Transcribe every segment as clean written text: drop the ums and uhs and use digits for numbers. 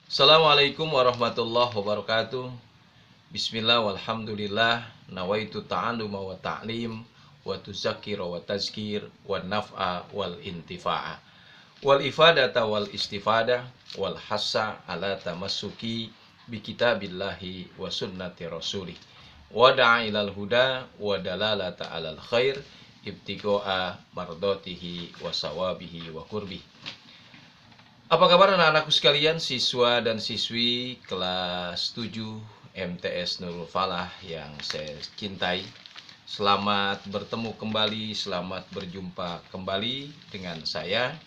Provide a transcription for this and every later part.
Assalamualaikum warahmatullahi wabarakatuh. Bismillah walhamdulillah. Nawaitu ta'alluma wa ta'lim wa tuzakira wa tazkir wa naf'a wal intifa'a wal ifadata wal istifadah wal hassa ala tamassuki bi kitabillahi wa sunnati rasulih wa da'a ilal huda wa dalalata alal khair ibtigo'a mardatihi wa sawabihi wa qurbih. Apa kabar anak-anakku sekalian, siswa dan siswi kelas 7 MTS Nurul Falah yang saya cintai. Selamat bertemu kembali, selamat berjumpa kembali dengan saya,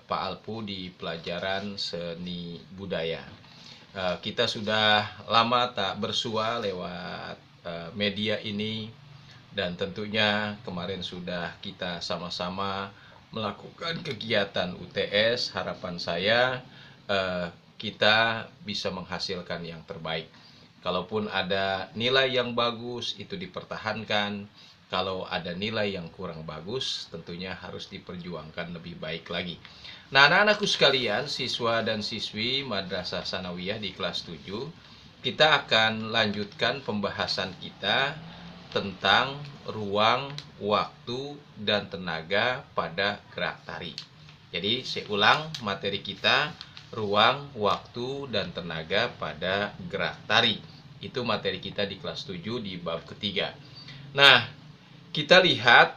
Pak Alpu, di pelajaran seni budaya. Kita sudah lama tak bersua lewat media ini, dan tentunya kemarin sudah kita sama-sama melakukan kegiatan UTS. Harapan saya kita bisa menghasilkan yang terbaik. Kalaupun ada nilai yang bagus, itu dipertahankan. Kalau ada nilai yang kurang bagus, tentunya harus diperjuangkan lebih baik lagi. Nah, anak-anakku sekalian, siswa dan siswi Madrasah Sanawiyah di kelas 7, kita akan lanjutkan pembahasan kita tentang ruang, waktu, dan tenaga pada gerak tari. Jadi saya ulang materi kita, ruang, waktu, dan tenaga pada gerak tari. Itu materi kita di kelas 7 di bab ketiga. Nah, kita lihat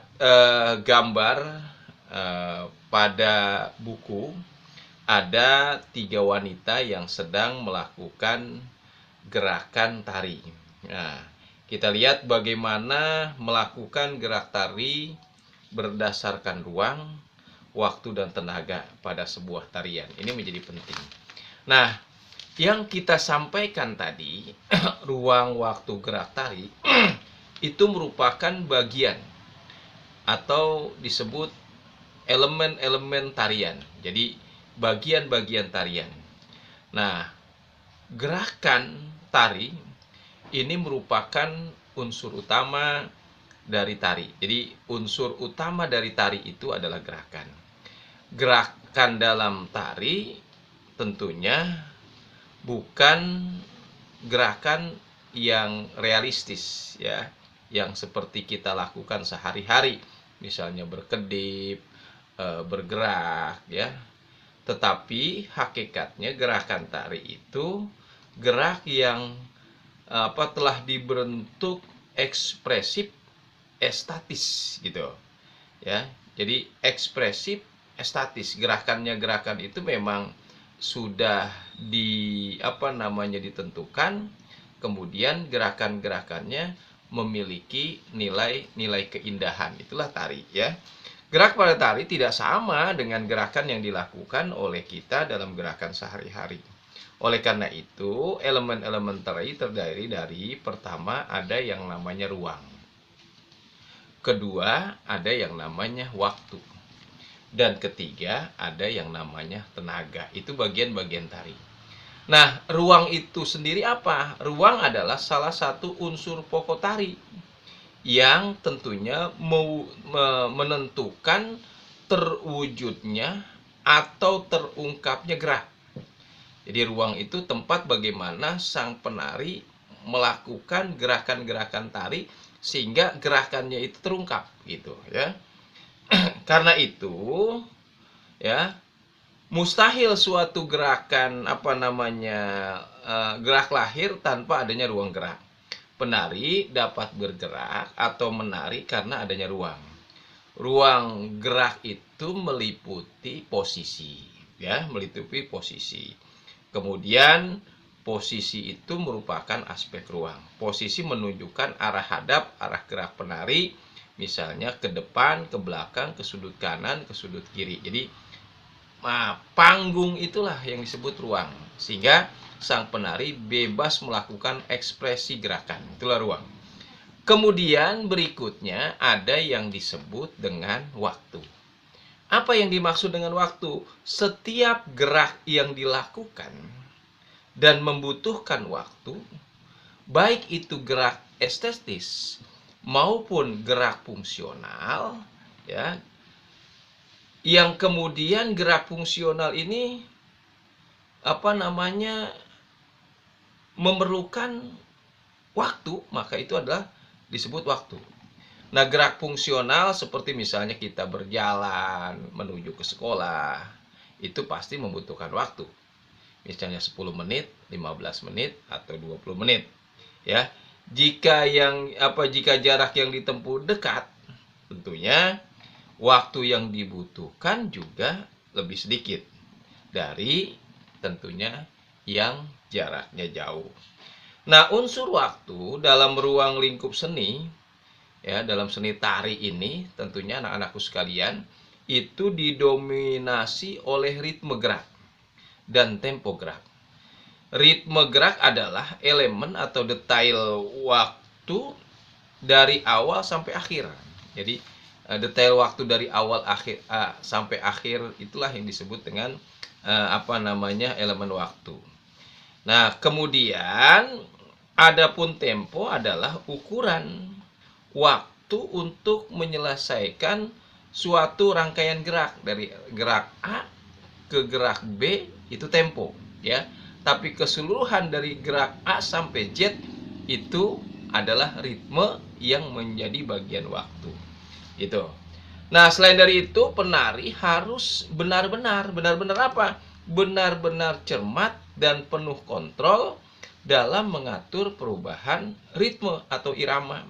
gambar pada buku. Ada 3 wanita yang sedang melakukan gerakan tari. Nah, kita lihat bagaimana melakukan gerak tari berdasarkan ruang, waktu, dan tenaga pada sebuah tarian. Ini menjadi penting. Nah, yang kita sampaikan tadi, ruang, waktu, gerak tari, itu merupakan bagian atau disebut elemen-elemen tarian. Jadi, bagian-bagian tarian. Nah, gerakan tari ini merupakan unsur utama dari tari. Jadi unsur utama dari tari itu adalah gerakan. Gerakan dalam tari tentunya bukan gerakan yang realistis, ya, yang seperti kita lakukan sehari-hari, misalnya berkedip, bergerak, ya. Tetapi hakikatnya gerakan tari itu gerak yang telah dibentuk ekspresif estatis gitu, ya. Jadi ekspresif estatis, gerakan itu memang sudah ditentukan, kemudian gerakannya memiliki nilai keindahan. Itulah tari, ya. Gerak pada tari tidak sama dengan gerakan yang dilakukan oleh kita dalam gerakan sehari-hari. Oleh karena itu, elemen-elemen tari terdiri dari, pertama, ada yang namanya ruang. Kedua, ada yang namanya waktu. Dan ketiga, ada yang namanya tenaga. Itu bagian-bagian tari. Nah, ruang itu sendiri apa? Ruang adalah salah satu unsur pokok tari yang tentunya menentukan terwujudnya atau terungkapnya gerak. Jadi ruang itu tempat bagaimana sang penari melakukan gerakan-gerakan tari sehingga gerakannya itu terungkap gitu, ya. Karena itu, ya, mustahil suatu gerakan gerak lahir tanpa adanya ruang gerak. Penari dapat bergerak atau menari karena adanya ruang. Ruang gerak itu meliputi posisi, ya, meliputi posisi. Kemudian posisi itu merupakan aspek ruang. Posisi menunjukkan arah hadap, arah gerak penari, misalnya ke depan, ke belakang, ke sudut kanan, ke sudut kiri. Jadi panggung itulah yang disebut ruang, sehingga sang penari bebas melakukan ekspresi gerakan. Itulah ruang. Kemudian berikutnya ada yang disebut dengan waktu. Apa yang dimaksud dengan waktu? Setiap gerak yang dilakukan dan membutuhkan waktu, baik itu gerak estetis maupun gerak fungsional, ya, yang kemudian gerak fungsional ini memerlukan waktu, maka itu adalah disebut waktu. Nah, gerak fungsional seperti misalnya kita berjalan menuju ke sekolah, itu pasti membutuhkan waktu. Misalnya 10 menit, 15 menit, atau 20 menit. Ya. Jika jarak yang ditempuh dekat, tentunya waktu yang dibutuhkan juga lebih sedikit dari tentunya yang jaraknya jauh. Nah, unsur waktu dalam ruang lingkup seni, ya, dalam seni tari ini tentunya anak-anakku sekalian itu didominasi oleh ritme gerak dan tempo gerak. Ritme gerak adalah elemen atau detail waktu dari awal sampai akhir. Jadi detail waktu dari awal sampai akhir itulah yang disebut dengan elemen waktu. Nah, kemudian adapun tempo adalah ukuran waktu untuk menyelesaikan suatu rangkaian gerak dari gerak A ke gerak B, itu tempo, ya. Tapi keseluruhan dari gerak A sampai Z itu adalah ritme yang menjadi bagian waktu. Gitu. Nah, selain dari itu, penari harus benar-benar apa? Benar-benar cermat dan penuh kontrol dalam mengatur perubahan ritme atau irama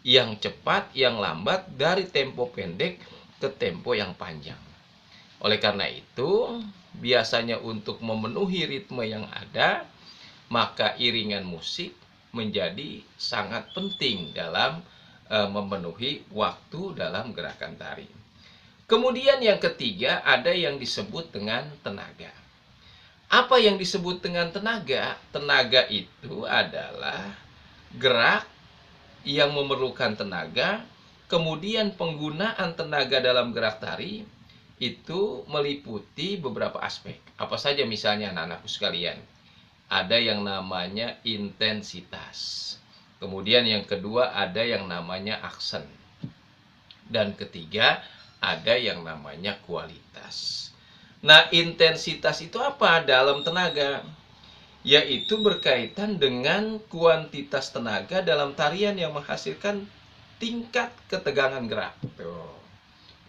yang cepat, yang lambat, dari tempo pendek ke tempo yang panjang. Oleh karena itu, biasanya untuk memenuhi ritme yang ada, maka iringan musik menjadi sangat penting dalam memenuhi waktu dalam gerakan tari. Kemudian yang ketiga, ada yang disebut dengan tenaga. Apa yang disebut dengan tenaga? Tenaga itu adalah gerak yang memerlukan tenaga, kemudian penggunaan tenaga dalam gerak tari itu meliputi beberapa aspek. Apa saja misalnya anak-anakku sekalian? Ada yang namanya intensitas. Kemudian yang kedua ada yang namanya aksen. Dan ketiga ada yang namanya kualitas. Nah, intensitas itu apa dalam tenaga? Yaitu berkaitan dengan kuantitas tenaga dalam tarian yang menghasilkan tingkat ketegangan gerak. Tuh.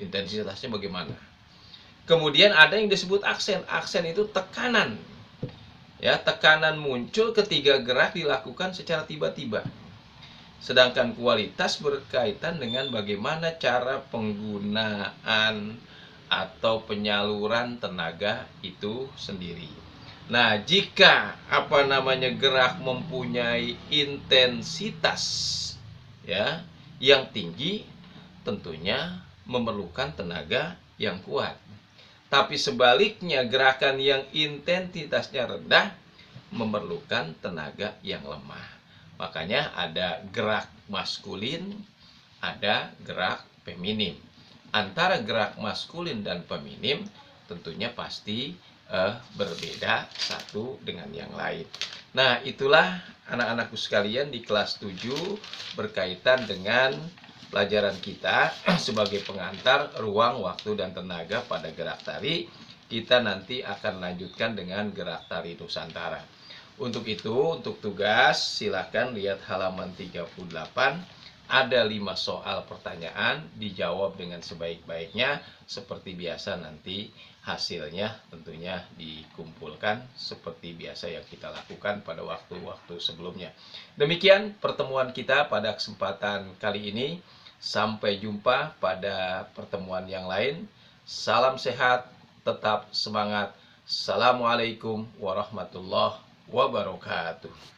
Intensitasnya bagaimana? Kemudian ada yang disebut aksen. Aksen itu tekanan. Ya, tekanan muncul ketika gerak dilakukan secara tiba-tiba. Sedangkan kualitas berkaitan dengan bagaimana cara penggunaan atau penyaluran tenaga itu sendiri. Nah, jika gerak mempunyai intensitas, ya, yang tinggi, tentunya memerlukan tenaga yang kuat. Tapi sebaliknya, gerakan yang intensitasnya rendah memerlukan tenaga yang lemah. Makanya ada gerak maskulin, ada gerak feminim. Antara gerak maskulin dan feminim tentunya pasti berbeda satu dengan yang lain. Nah, itulah anak-anakku sekalian di kelas 7 berkaitan dengan pelajaran kita sebagai pengantar ruang, waktu, dan tenaga pada gerak tari. Kita nanti akan lanjutkan dengan gerak tari Nusantara. Untuk itu, untuk tugas, silakan lihat halaman 38. Ada 5 soal pertanyaan, dijawab dengan sebaik-baiknya. Seperti biasa nanti hasilnya tentunya dikumpulkan seperti biasa yang kita lakukan pada waktu-waktu sebelumnya. Demikian pertemuan kita pada kesempatan kali ini. Sampai jumpa pada pertemuan yang lain. Salam sehat, tetap semangat. Assalamualaikum warahmatullahi wabarakatuh.